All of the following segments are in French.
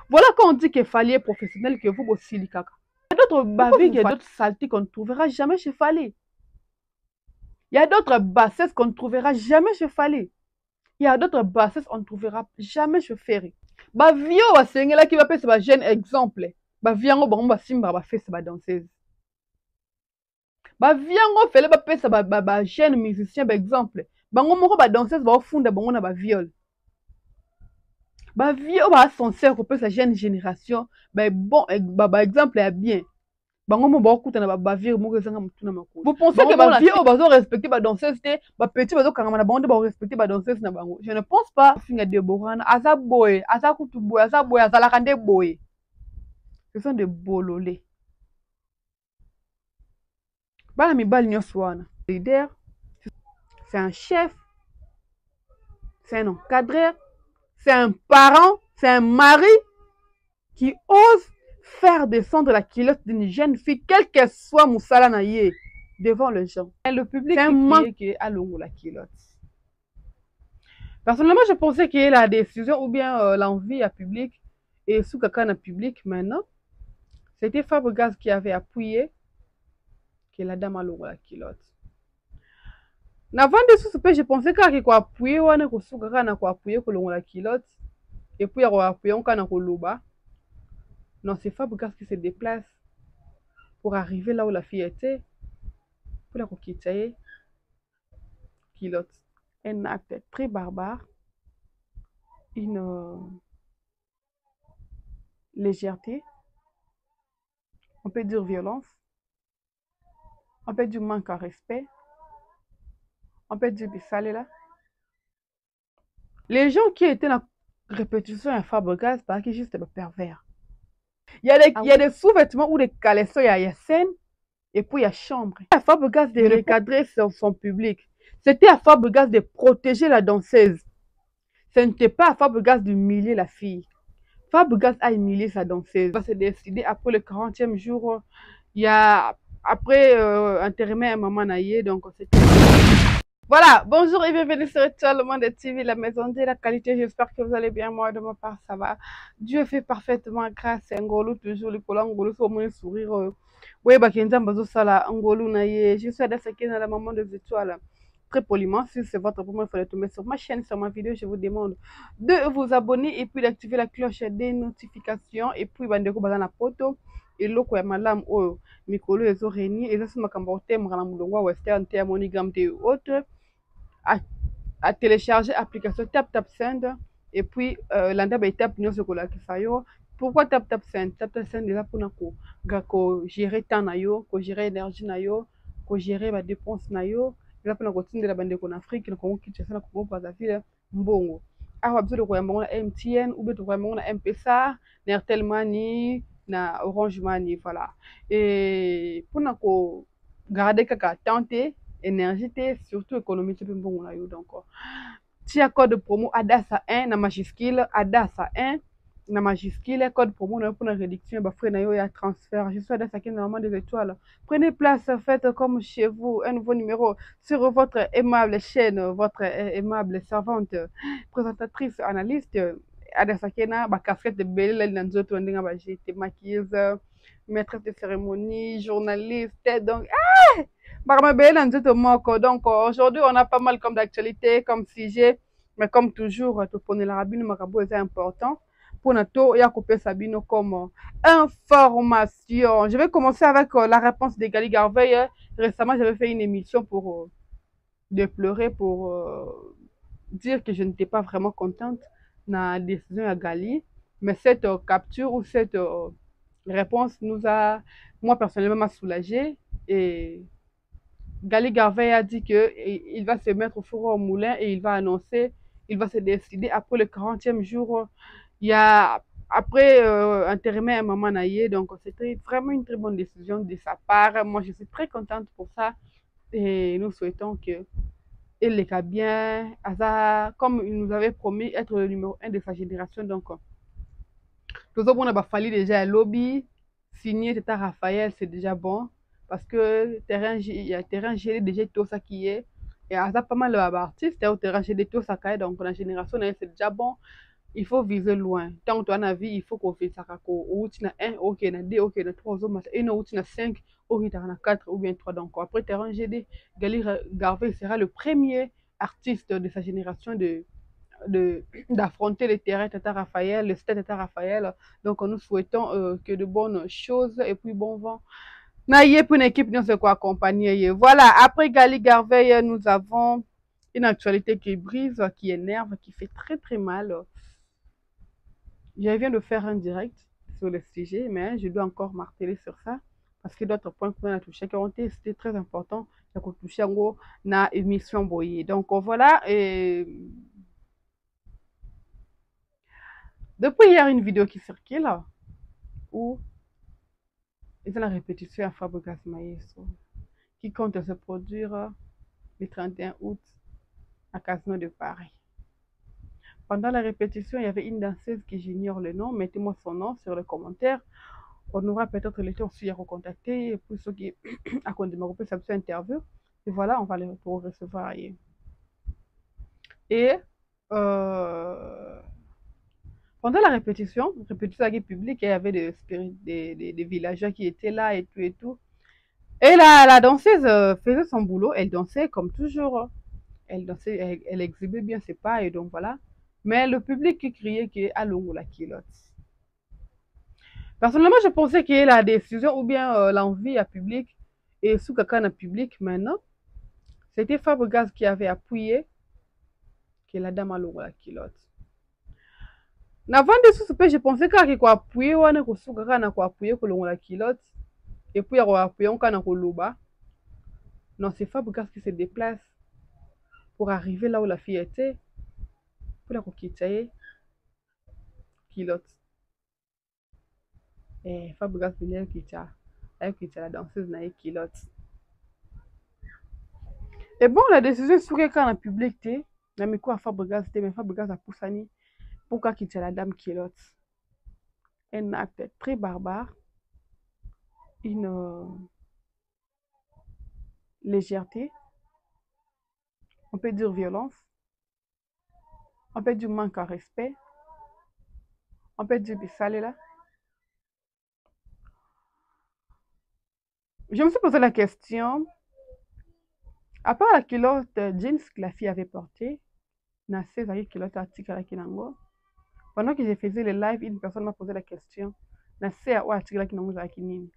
Voilà quand on dit qu'il fallait professionnel, que vous aussi, il y a d'autres bavilles, il y a d'autres saletés qu'on ne trouvera jamais chez Fallé. Il y a d'autres bassesses qu'on ne trouvera jamais chez Fallé. Il y a d'autres bassesses qu'on ne trouvera jamais chez Ferry. Bah, vieux, c'est là qui va faire ce jeune exemple. Bah, viens, on va simba, va faire sa danseuse. Bah, viens, on fait le ça, bah, jeune musicien, par exemple. Bah, on va danseuse, va au fond de bon, on a bah, viol. Bah, vieux, bah, sincère, on peut sa jeune génération. Bah, bon, bah, exemple, est bien. Bango mo ba kuta na ba vie mo kezanga mutuna makolo. Vous pensez que ba vie o bazo respecter ba danseuse te, ba petit bazo kangama na bango ba respecter ba danseuse na bango. Je ne pense pas. Finga de borana aza boy, aza kutu boy, aza boy, aza la kande boy. Ce sont des bololés. Bana mi bal nyos wana. Leader, c'est un chef, c'est un encadreur, c'est un parent, c'est un mari qui ose faire descendre la culotte d'une jeune fille, quel que soit Moussala Naye, devant les gens. Et le public qui est à l'ongle la culotte. Personnellement, je pensais que la décision ou bien l'envie à public et sous quelqu'un à public maintenant, c'était Fabregas qui avait appuyé que la dame à l'ongle la culotte. Avant de ce je pensais qu'il a appuyé ou qu'il a appuyé que l'ongle la culotte et puis il a appuyé on a loba. Non, c'est Fabregas qui se déplace pour arriver là où la fille était, pour la quitter, culotte. Un acte très barbare, une légèreté, on peut dire violence, on peut dire manque à respect, on peut dire bisalela. Les gens qui étaient dans la répétition à Fabregas, parce qu'ils juste des pervers. Il y a des sous-vêtements ou des caleçons, il y a scène, et puis il y a chambre. À Fabregas de recadrer son public. C'était à Fabregas de protéger la danseuse. Ce n'était pas à Fabregas d'humilier la fille. Fabregas a humilié sa danseuse. Il va se décider après le 40e jour. Il y a après intérimaire maman naïe, donc c'était. Voilà, bonjour et bienvenue sur le monde de TV, la maison de la qualité. J'espère que vous allez bien. Moi, de ma part, ça va. Dieu fait parfaitement grâce. Ngolo, toujours le collant, Ngolo, sur mon sourire. Oui, bah, Kenza Mbazo Sala, Ngolo naïe. Je suis à la maman des étoiles. Très poliment, si c'est votre première fois de tomber sur ma chaîne, sur ma vidéo, je vous demande de vous abonner et puis d'activer la cloche des notifications. Et puis, bandeko dans la photo. Et loko ya malam oyo mikolo ezo reni eza sima kamba otemra na mulongwa western te monigam te autre à télécharger l'application TapTapSend et puis l'anda ba étape nyonso ko lakisa yo. Pourquoi TapTapSend? TapTapSend déjà pour gérer temps na yo, ko gérer énergie na yo, ko gérer ba dépenses na yo. Eza pona ko tindela bandeko na Afrique na Congo Kinshasa na Congo Brazzaville mbongo. Awa biso ko yamba na MTN ou beto ko yamba na M-Pesa, na Airtel Money, na Orange Money, voilà. Et pour ko garder kaka tenter énergie surtout économie tu peux bon na yo donc tia code promo adasa 1 na majuscule adasa 1 na majuscule code promo na pour la réduction ba frais na yo ya transfert je suis adasa 15 normalement des étoiles. Prenez place, faites comme chez vous un nouveau numéro sur votre aimable chaîne, votre aimable servante présentatrice analyste adasa kena ba casquette de belle na nzoto ndinga ba j'étais maquilleuse, maîtresse de cérémonie, journaliste donc donc aujourd'hui, on a pas mal comme d'actualité, comme sujet, mais comme toujours, tout pour la rabine Marabou est important. Pour notre Yakopé Sabino comme information. Je vais commencer avec la réponse de Gali Garvey. Récemment, j'avais fait une émission pour déplorer, pour dire que je n'étais pas vraiment contente de la décision de Gali. Mais cette capture ou cette réponse nous a, moi personnellement, m'a soulagée. Et Gali Garvey a dit qu'il va se mettre au four au moulin et il va annoncer, il va se décider après le 40e jour. Il y a après intérimaire maman naïe, donc c'était vraiment une très bonne décision de sa part. Moi, je suis très contente pour ça et nous souhaitons que il les bien, comme il nous avait promis, être le numéro 1 de sa génération. Donc, nous avons fallu déjà un lobby signé Tata Raphaël, c'est déjà bon. Parce que il y a terrain gelé déjà tout ça qui est. Et à ça, pas mal d'artistes, au terrain gelé tout ça qui est. Donc, la génération, c'est déjà bon. il faut viser loin. Tant que tu as une vie, il faut qu'on vise ça. Ou tu as 1, ok, na 2, ok, na 3, ou tu as 5, ok, tu as 4 ou bien 3. Donc après, tu as rangé des. Gali Garvey sera le premier artiste de sa génération d'affronter le terrain Tata Raphaël, le stade Tata Raphaël. Donc nous souhaitons que de bonnes choses et puis bon vent. Naïe pour une équipe, nous sommes accompagner. Voilà, après Gali Garvey, nous avons une actualité qui brise, qui énerve, qui fait très très mal. Je viens de faire un direct sur le sujet, mais je dois encore marteler sur ça parce que d'autres points qu'on a touchés qui ont été, c'était très important. Ça a touché en gros na émission boyée. Donc voilà, et depuis hier, une vidéo qui circule où ils ont la répétition à Fabregas Maestro qui compte se produire le 31 août à Casino de Paris. Pendant la répétition, il y avait une danseuse qui j'ignore le nom. Mettez-moi son nom sur le commentaire. On aura peut-être le temps aussi à recontacter pour ceux qui a continué cette interview. Et voilà, on va les recevoir. Et pendant la répétition publique, il y avait des villageois qui étaient là et tout et tout. Et la danseuse faisait son boulot, elle dansait comme toujours. Elle dansait, elle exhibait bien ses pas et donc voilà. Mais le public qui criait que allons la culotte. Personnellement, je pensais que la décision ou bien l'envie à public et sous quelqu'un à public maintenant, c'était Fabregas qui avait appuyé que la dame allons la culotte. Avant de ce je pensais qu'il a appuyé ou que sous quelqu'un a appuyé que la culotte et puis il a appuyé on a loba. Non, c'est Fabregas qui se déplace pour arriver là où la fille était pour la quitter culotte. Et Fabregas venait quitter la danseuse na culotte. Et bon, la décision sur quelqu'un en public, na mais quoi Fabregas, mais Fabregas a poussé pourquoi quitter la dame culotte. Un acte très barbare, une légèreté, on peut dire violence, on peut dire manque à respect, on peut dire bissalé là. Je me suis posé la question, à part la culotte jeans que la fille avait portée, na 16 avec culotte article à Kinango, pendant que je faisais le live, une personne m'a posé la question, na 16 article à Kinango à Kinini.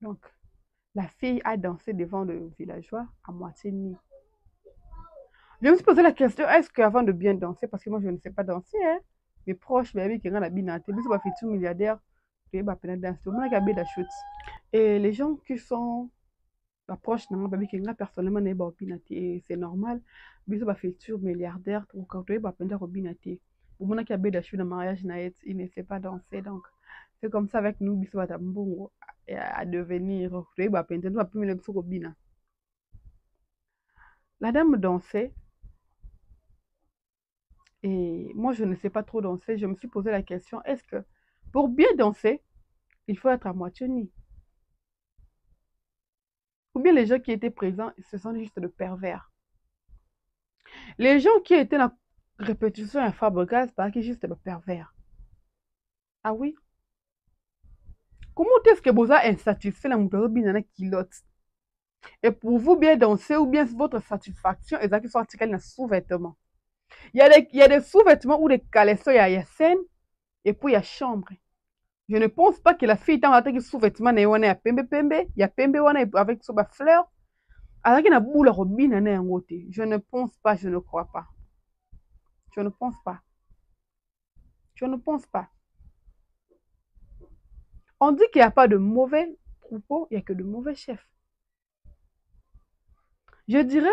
Donc, la fille a dansé devant le villageois à moitié nue. Je me suis posé la question, est-ce qu'avant de bien danser, parce que moi je ne sais pas danser, hein, mes proches, mais qui ont la binate, mais c'est pas milliardaire, qui ont danser, et les gens qui sont proches, personnellement, et c'est normal, mais c'est pas futur milliardaire, donc quand tu es pas binate, au moment qu'il y a des mariage, il ne sait pas danser, donc c'est comme ça avec nous, à devenir, la dame dansait. Et moi, je ne sais pas trop danser. Je me suis posé la question, est-ce que pour bien danser, il faut être à moitié nu? Ou bien les gens qui étaient présents, ce sont juste de pervers. Les gens qui étaient dans la répétition à Fabregas, c'est juste de pervers. Ah oui? Comment est-ce que vous êtes insatisfait dans mon binana kilote? Et pour vous bien danser, ou bien votre satisfaction, et ça qui sont articles dans sous-vêtements. Il y a des sous-vêtements ou des caleçons, il y a scène, et puis il y a chambre. Je ne pense pas que la fille est en train de sous-vêtements, il y a pembe avec sa fleur. Alors qu'il y a boule à robine, je ne pense pas, je ne crois pas. Je ne pense pas. Je ne pense pas. On dit qu'il n'y a pas de mauvais troupeaux, il n'y a que de mauvais chefs. J'irai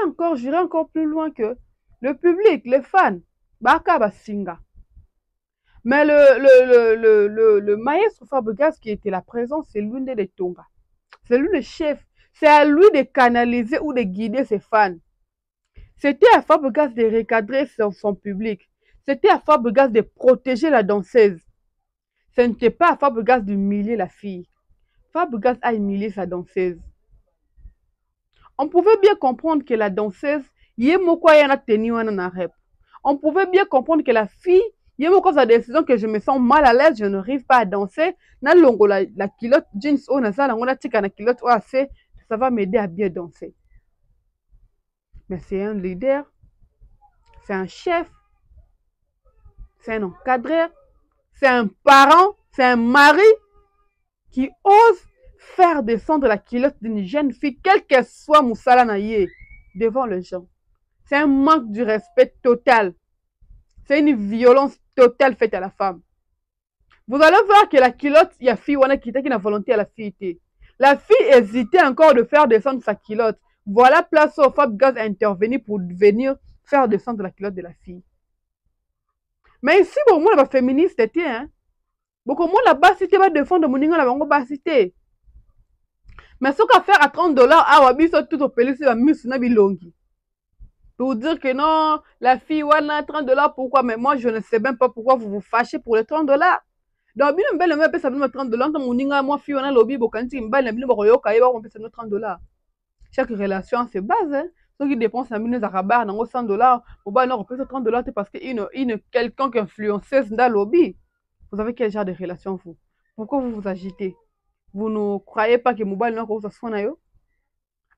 encore plus loin que le public, les fans, Baka Basinga. Mais le maestro Fabregas qui était là présent, c'est l'une des Tonga. C'est lui le chef. C'est à lui de canaliser ou de guider ses fans. C'était à Fabregas de recadrer son public. C'était à Fabregas de protéger la danseuse. Ce n'était pas à Fabregas d'humilier la fille. Fabregas a humilié sa danseuse. On pouvait bien comprendre que la danseuse, il y a tenu un rep. On pouvait bien comprendre que la fille, il y a encore sa décision que je me sens mal à l'aise, je n'arrive pas à danser. Na longo la culotte jeans, on a ça, on a tika na culotte, ça va m'aider à bien danser. Mais c'est un leader, c'est un chef, c'est un encadreur, c'est un parent, c'est un mari qui ose faire descendre la culotte d'une jeune fille, quel qu'elle soit Moussala Naye, devant les gens. C'est un manque de respect total. C'est une violence totale faite à la femme. Vous allez voir que la culotte, il y a fille qui n'a volonté à la fille. La fille hésitait encore de faire descendre sa culotte. Voilà place au Fab Gaz à intervenir pour venir faire descendre la culotte de la fille. Mais ici, bon, moi, la féministe était, hein. Beaucoup de monde là-bas, si tu vas défendre mon ninga, la bas cité. Mais ce qu'on fait à $30, ah, wabi, ça tout au pélis, la mise na bilongi. Pour dire que non, la fille, wana, $30, pourquoi? Mais moi, je ne sais même pas pourquoi vous vous fâchez pour les $30. Donc, bien, belle, mais ça me $30, dans mon ninga, moi, fille, on a lobby, bokanti, mbal, bien, boyo, kaïba, on peut se mettre $30. Chaque relation se base, hein. Ceux qui dépensent la minute à rabat, dans $100, au bas, non, on peut se $30 parce qu'une quelqu'un qui influenceuse dans le lobby. Vous avez quel genre de relation, vous? Pourquoi vous vous agitez? Vous ne croyez pas que Mobile n'a pas soit yo?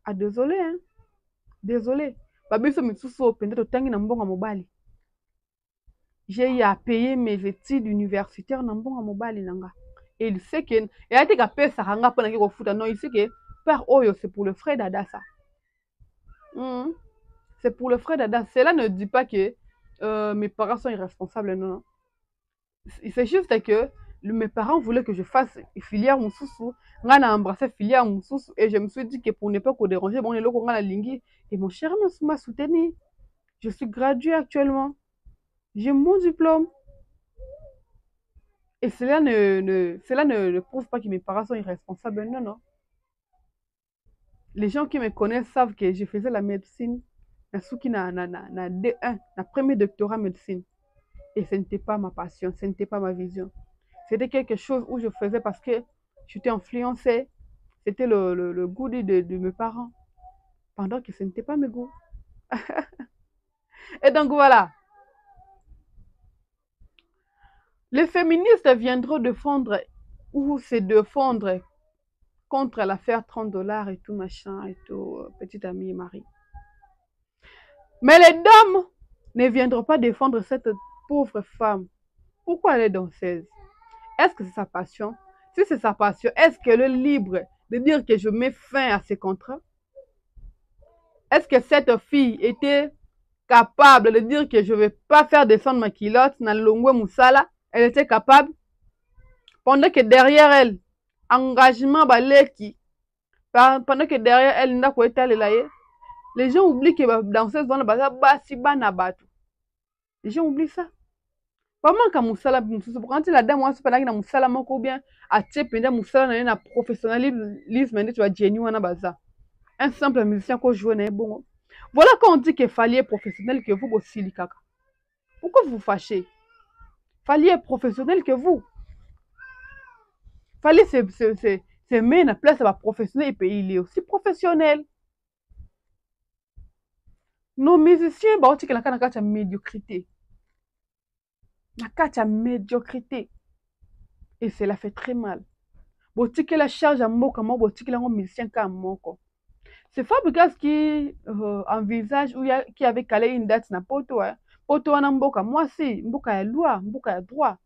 Ah, désolé, hein? Désolé. Babiso Mitsuso, peut-être tangi na mbonga mobile. J'ai eu à payer mes études universitaires na mbonga mobile nanga. Et il sait que, et a été capé ça hanga pendant qu'il fout non, il sait que par Oyo, c'est pour le frère d'Ada ça. C'est pour le frère d'Ada. Cela ne dit pas que mes parents sont irresponsables, non. C'est juste que mes parents voulaient que je fasse filière Moussousou. On a embrassé filière Moussousou et je me suis dit que pour ne pas qu'on déranger, bon, les locaux, on a lingui. Et mon cher m'a soutenu. Je suis graduée actuellement. J'ai mon diplôme. Et cela ne prouve pas que mes parents sont irresponsables. Non, non. Les gens qui me connaissent savent que je faisais la médecine. Ceux qui na D1, na premier doctorat médecine. Et ce n'était pas ma passion, ce n'était pas ma vision. C'était quelque chose où je faisais parce que j'étais influencée. C'était le goût de mes parents. Pendant que ce n'était pas mes goûts. Et donc voilà. Les féministes viendront défendre ou se défendre contre l'affaire $30 et tout machin et tout, petite amie Marie. Mais les dames ne viendront pas défendre cette pauvre femme. Pourquoi elle est danseuse? Est-ce que c'est sa passion? Si c'est sa passion, est-ce qu'elle est libre de dire que je mets fin à ce contrat? Est-ce que cette fille était capable de dire que je ne vais pas faire descendre ma culotte dans le Longwe Moussala? Elle était capable? Pendant que derrière elle, engagement baleki, pendant que derrière elle, les gens oublient que la danseuse dans le bazar, les gens oublient ça. Pas mal quand Moussala, quand la dame, moi, c'est pas là Moussala, ou bien à Tchèpenda Moussala, na professionnalisme, tu vas genuine bazar. Un simple musicien qu'on joue, bon. Voilà quand on dit qu'il fallait professionnel que vous aussi, les caca. Pourquoi vous vous fâchez? Fallait professionnel que vous. Fallait se mettre en place à professionnel et puis il est aussi professionnel. Nos musiciens, bah, on dit que la carte a médiocrité. La carte a médiocrité. Et cela fait très mal. Bon, tu que la charge à moi, comment, bon, tu que la musicien à moi, quoi. C'est Fabregas qui envisage ou qui avait calé une date na poto, hein. Poto en mboka, moi si, mboka ya loi, mboka ya droit.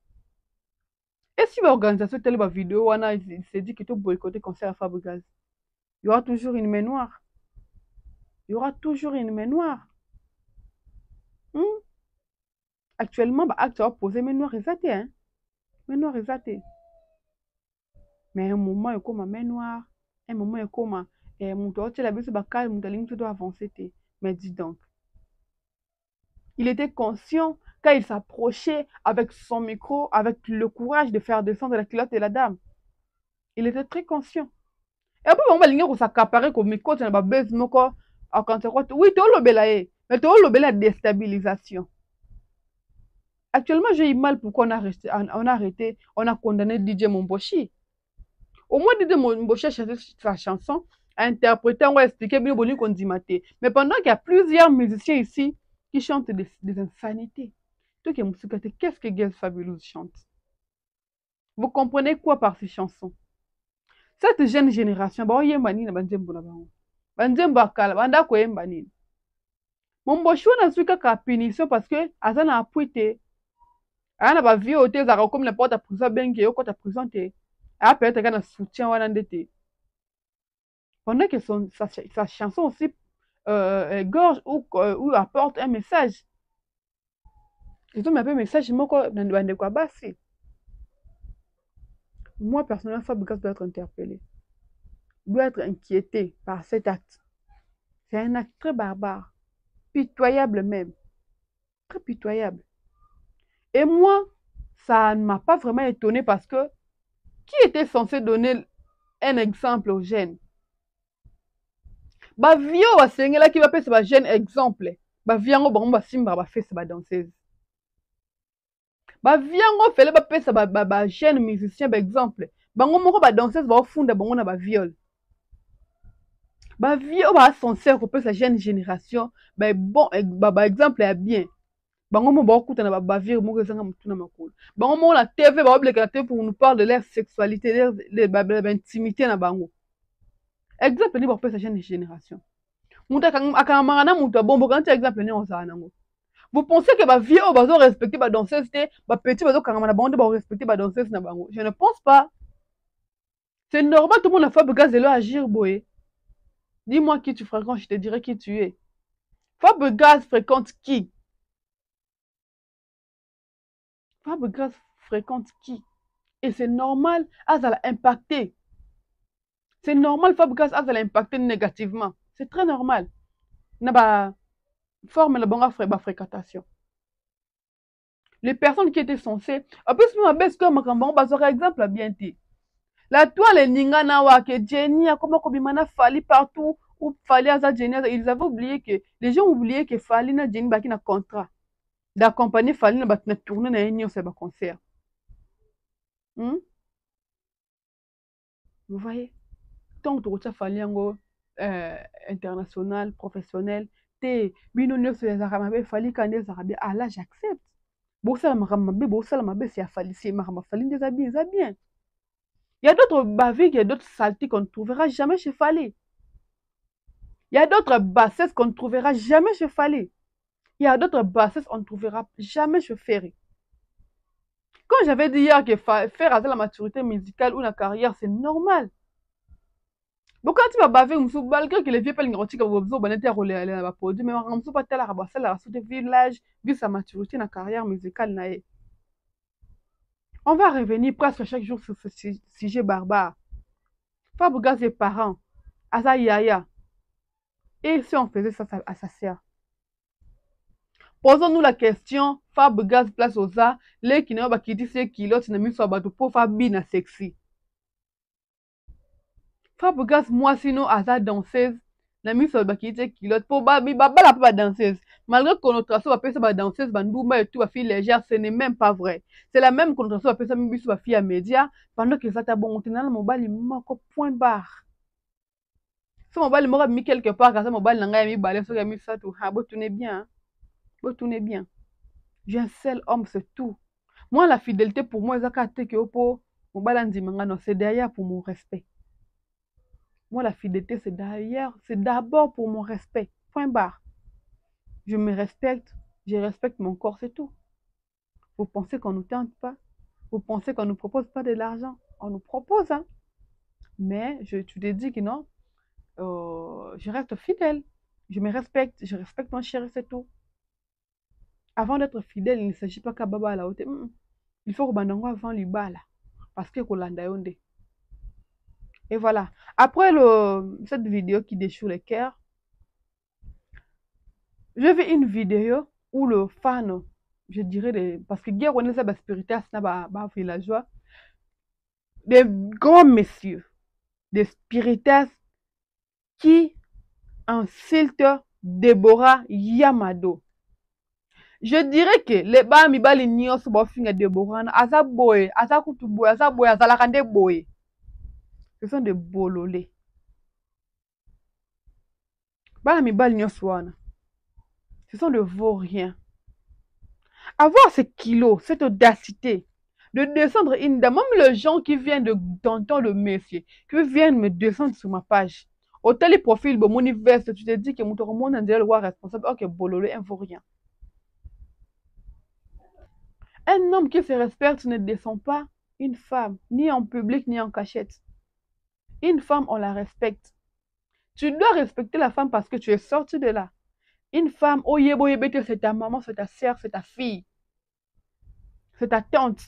Et si l'organisation telle vidéo, il s'est dit qu'il faut boycotter le concert à Fabregas. Il y aura toujours une main noire. Il y aura toujours une main noire. Actuellement, acte a posé main noire exatée, hein. Main noire exatée. Mais un moment, il y a comme main noire. Un moment, il y a comme mon toit, tu as vu ce bacal, mon taling, tu dois avancer. Mais dis donc. Il était conscient quand il s'approchait avec son micro, avec le courage de faire descendre la culotte de la dame. Il était très conscient. Et après, on va l'ignorer pour s'accaparer comme micro, tu n'as pas besoin de quand tu crois. Oui, tu as l'obélaé, mais tu as la déstabilisation. Actuellement, j'ai eu mal pourquoi on a arrêté, on a condamné DJ Momboshi. Au moins, DJ Momboshi a chanté sa chanson, a interprété, on va expliquer bien bonne qu'on dit maté. Mais pendant qu'il y a plusieurs musiciens ici qui chantent des insanités. Toi qui es qu'est-ce que Girls Fabulous chante? Vous comprenez quoi par ces chansons? Cette jeune génération, bah, yemba nini banzembo na bango. Banzembo akala, banda ko yemba nini. Mon choix na suka ka punition parce que azana apuite. Ana ba vieux te zaka comme n'importe à prison bengi yo kota prison te. A peut-être kana soutien wana ndete. Pendant que sa chanson aussi gorge ou apporte un message. Ils ont même un message moko na bande kwa basi. Moi personnellement Fabregas doit être interpellé. Doit être inquiété par cet acte. C'est un acte très barbare, pitoyable même, très pitoyable. Et moi, ça ne m'a pas vraiment étonné parce que qui était censé donner un exemple aux jeunes? Bah vieux wa sengela qui va faire ce jeune exemple. Bah viango bango ba simba ba faire sa danseuse. Bah viango fele ba faire sa jeune musicien par exemple. Bango moko ba danseuse ba funda bango na ba viol. Bah vieux ba sincère ko sa jeune génération, bah bon bah exemple est bien. Bango mo ba kuta na ba vieux mo ezanga mutuna makolo. Bango mo la TV ba obliger la TV pour nous parler de leur sexualité, leur intimité na bango. Exemple ni ba sa jeune génération. Muta akamanga na muta bombo quand exemple ni on sa nango. Vous pensez que ba vieux ba zo respecter ba danseuse te, ba petit ba zo kangama na bango ba respecter ba danseuse na bango. Je ne pense pas. C'est normal tout le monde a fait Fabregas de leur agir boé. Dis-moi qui tu fréquentes, je te dirai qui tu es. Fabregas fréquente qui? Fabregas fréquente qui? Et c'est normal, ça l'a impacté. C'est normal, Fabregas ça l'a impacté négativement. C'est très normal. N'a pas forme la bonne fréquentation. Les personnes qui étaient censées, en plus, moi, baisse comme un par exemple, bien dit. La toile Ningana wa que Jenny a comment Kobimana Fali partout ou Fali à Jenny, ils avaient oublié que les gens oubliaient que Fali na Jenny baki na contrat d'accompagner Fali na batna tourner na union c'est ba concert. Vous voyez? Tant que tu Fali yango international, professionnel, te bino nyo se zakababe Fali kande zakabe ah là j'accepte. Bon ça mabe c'est Fali c'est ma Fali des habits bien. Il y a d'autres baviques, il y a d'autres saletés qu'on ne trouvera jamais chez Fali. Il y a d'autres bassesses qu'on ne trouvera jamais chez Fali. Il y a d'autres bassesses qu'on ne trouvera jamais chez Ferry. Quand j'avais dit hier que faire à la maturité musicale ou la carrière, c'est normal. Donc quand tu vas baver, malgré que les vieux pelles n'ont pas besoin de rouler à la produit, mais on ne pas tel à la sous village, vu sa maturité dans la carrière musicale. On va revenir presque chaque jour sur ce sujet barbare. Fabregas ses parents, à sa yaya. Et si on faisait ça à sa sœur? Posons-nous la question, Fabregas place aux arts, les qui n'ont pas quitté ces kilos, n'a mis sur bateau pour faire bien sexy. Fabregas, moi, sinon, à sa danseuse, n'a mis sur bateau quitté kilos pour la pas danseuse. Malgré connotation, on appelle ça danseuse, bandouma et tout, ma fille légère, ce n'est même pas vrai. C'est la même connotation, on appelle ça mis sur ma fille à média, pendant que ça t'a bon, on a mon bal, il manque au point barre. Si mon bal, il m'aurait mis quelque part, quand ça, mon bal, n'a mis balai, ça, mis ça, tout, ah, bon, tout est bien, hein. Bon, tout est bien. J'ai un seul homme, c'est tout. Moi, la fidélité, pour moi, c'est derrière pour mon respect. Moi, la fidélité, c'est derrière, c'est d'abord pour mon respect. Point barre. Je me respecte, je respecte mon corps, c'est tout. Vous pensez qu'on ne nous tente pas? Vous pensez qu'on ne nous propose pas de l'argent? On nous propose, hein. Mais tu te dis que non, je reste fidèle. Je me respecte, je respecte mon chéri, c'est tout. Avant d'être fidèle, il ne s'agit pas qu'à baba à la hauteur. Il faut que bandango avant l'ibala. Parce que kolanda yonde. Et voilà. Après cette vidéo qui déchire les cœurs, j'ai vu une vidéo où le fan, je dirais, parce que guerre on est ça spirituel, c'est pas villageois, des grands messieurs, des spiritas qui insultent Deborah Yamado. Je dirais que les bami bali nyos bo finga Deborah asa boy, asa kutu boy, asa la kande boy. Ce sont des bololés. Bala mi bali nyos wana. Ce sont de vauriens. Avoir ce kilo, cette audacité de descendre une dame, même les gens qui viennent d'entendre le métier, qui viennent me descendre sur ma page. Au tel profil, mon univers, tu te dis que mon monde est le roi responsable, ok, bololo, un vaurien. Un homme qui se respecte ne descend pas une femme, ni en public, ni en cachette. Une femme, on la respecte. Tu dois respecter la femme parce que tu es sorti de là. Une femme, oh yebo, c'est ta maman, c'est ta soeur, c'est ta fille, c'est ta tante.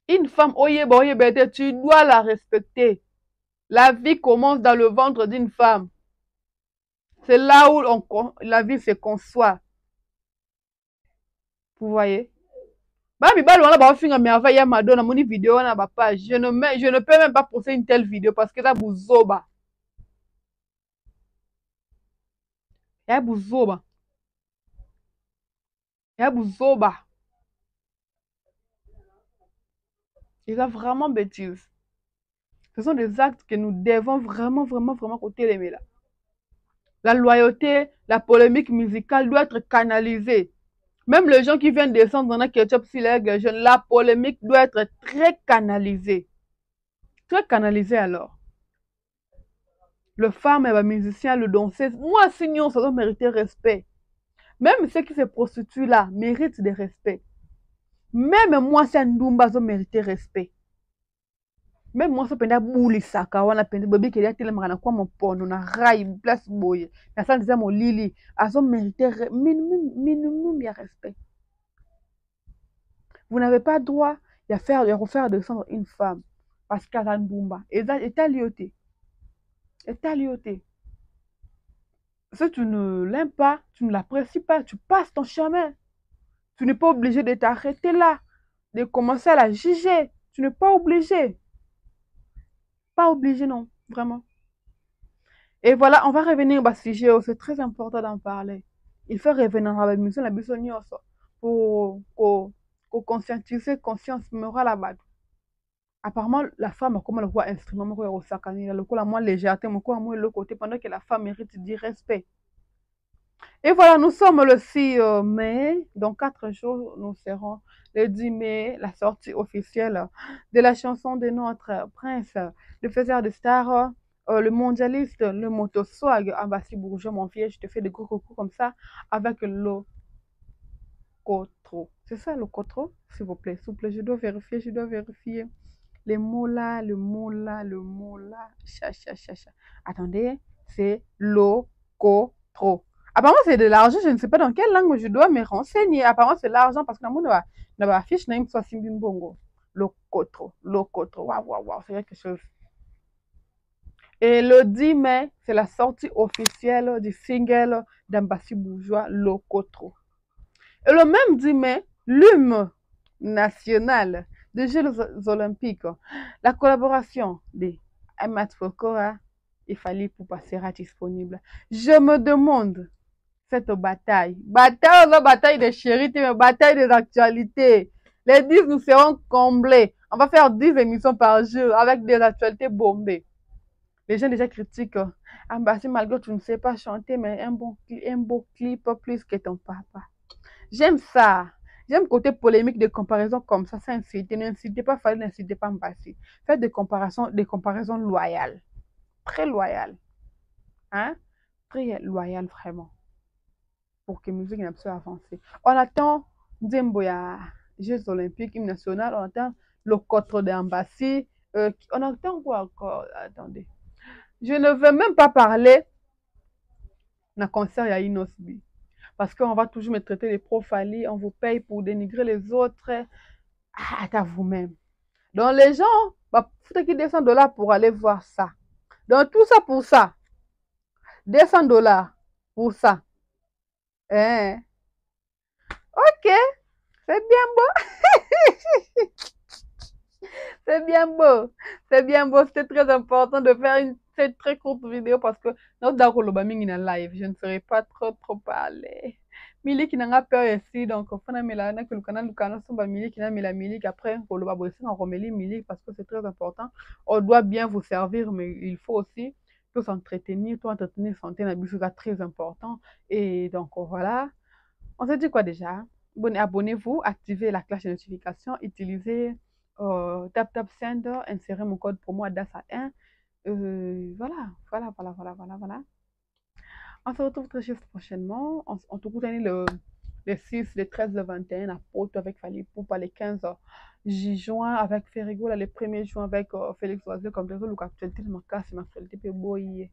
Une femme, oh yebo, tu dois la respecter. La vie commence dans le ventre d'une femme. C'est là où la vie se conçoit. Vous voyez? Je ne peux même pas poster une telle vidéo parce que ça vous zoba. Ya buzoba. Ya buzoba. Il a vraiment bêtise. Ce sont des actes que nous devons vraiment côté les là. La loyauté, la polémique musicale doit être canalisée. Même les gens qui viennent descendre dans la ketchup si les jeunes, la polémique doit être très canalisée. Très canalisée alors. Le femme et le musicien, le danseuse, moi, sinon, ça doit mériter respect. Même ceux qui se prostituent là méritent des respects. Même moi, c'est un Ndumba, ça mérite respect. Même moi, ça penda bouli saka, wana penda bébé qui est tellement na quoi mon pono, na rail, place boye. Na ça disait mon lili, à son mérité minimum, il y a respect. Vous n'avez pas droit de refaire descendre une femme parce qu'elle a un Ndumba. Et ça est alioté. Est alioté. Si tu ne l'aimes pas, tu ne l'apprécies pas, tu passes ton chemin. Tu n'es pas obligé de t'arrêter là, de commencer à la juger. Tu n'es pas obligé. Pas obligé, non, vraiment. Et voilà, on va revenir au sujet, c'est très important d'en parler. Il faut revenir à la mission, la mission pour conscientiser, conscience morale à bas. Apparemment, la femme a comme le roi instrument, le roi sakani, le coup la moins légèreté, le coup moins le côté, pendant que la femme mérite du respect. Et voilà, nous sommes le 6 mai. Dans 4 jours, nous serons le 10 mai, la sortie officielle de la chanson de notre prince, le faiseur de stars, le mondialiste, le motoswag, Ambassi Bourgeois, mon vieux, je te fais des gros coucou comme ça, avec le cotro. C'est ça le cotro? S'il vous plaît, je dois vérifier. Les mots là, le mot là, le mot là, cha. Attendez, c'est locotro. Apparemment, c'est de l'argent. Je ne sais pas dans quelle langue je dois me renseigner. Apparemment, c'est l'argent parce que dans la fiche, il soit Simbimbongo. Locotro. Waouh, c'est quelque chose. Et le 10 mai, c'est la sortie officielle du single d'Ambassi Bourgeois, Locotro. Et le même 10 mai, l'hymne national des Jeux Olympiques, la collaboration de Amat Fokora et Fali Poupa sera disponible. Je me demande cette bataille de charité, mais bataille des actualités. Les 10 nous seront comblés. On va faire 10 émissions par jour avec des actualités bombées. Les gens déjà critiquent. Ambassi, malgré tu ne sais pas chanter, mais un beau clip plus que ton papa. J'aime ça. J'aime le côté polémique de comparaison comme ça. Ça incite. N'incitez pas Fali, n'incitez pas Ambassi. Faites des comparaisons loyales. Très loyales. Hein? Très loyales, vraiment. Pour que la musique n'ait pas avancé. On attend Nzemboya, Jeux Olympiques, hymne national. On attend le contre d'Ambassi. On attend quoi encore? Attendez. Je ne veux même pas parler d'un concert à Inosbi. Parce qu'on va toujours me traiter les profalis, on vous paye pour dénigrer les autres. Ah, à vous-même. Donc les gens, faut qu'ils descendent $2 pour aller voir ça. Donc tout ça pour ça. $200 pour ça. Hein? Ok, c'est bien beau. C'est bien beau. C'est bien beau. C'était très important de faire une très courte vidéo parce que notre Dakolobaming in live, je ne serai pas trop parler. Mili qui n'a peur ici, donc on a mis la que le canal somba Mili qui n'a mis la Mili après on va on remet Mili parce que c'est très important. On doit bien vous servir, mais il faut aussi peut s'entretenir, tout entretenir santé, c'est chose très important. Et donc, voilà. On se dit quoi déjà? Abonnez-vous, activez la cloche de notification, utilisez TapTapSend, insérez mon code promo ADASA1. Voilà, voilà. On se retrouve très juste prochainement. On te retrouve le 6, le 13, le 21 à Porto avec Fali Poupa, le 15 juin avec Ferrigo, le 1er juin avec Félix Oiseau, comme ça, l'actualité de ma casse, ma actualité peut boyer.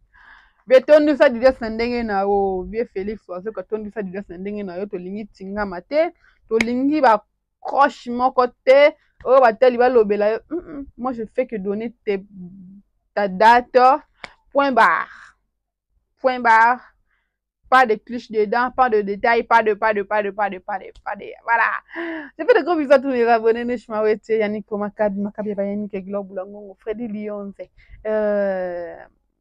Betondi sa dida sandenge na o vie Félix Oiseau ka tondi sa dida sandenge na yo tolingi tingama te tolingi ba croche moko te o bateli balobela yo moi je fais que donner ta date point barre pas de cliché dedans, pas de détails, pas de voilà. Je fais de gros bisous à tous les abonnés. Neshma Wete, Yannick Makabi, Yannick Globe Boulangongo, Freddy Lyonze,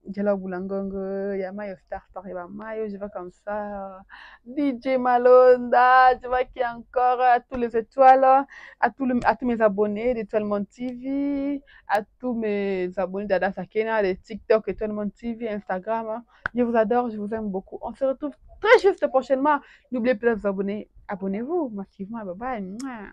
Diallo Boulangongo, Yamayo Star Mayo, je vais comme ça. DJ Malonda, je vois qu'il y a encore à tous les étoiles, à tous mes abonnés d'Étoilement TV, à tous mes abonnés d'Ada Sakena, de TikTok, Étoilement TV, Instagram. Je vous adore, je vous aime beaucoup. On se retrouve très juste prochainement. N'oubliez pas de vous abonner. Abonnez-vous massivement. Bye bye.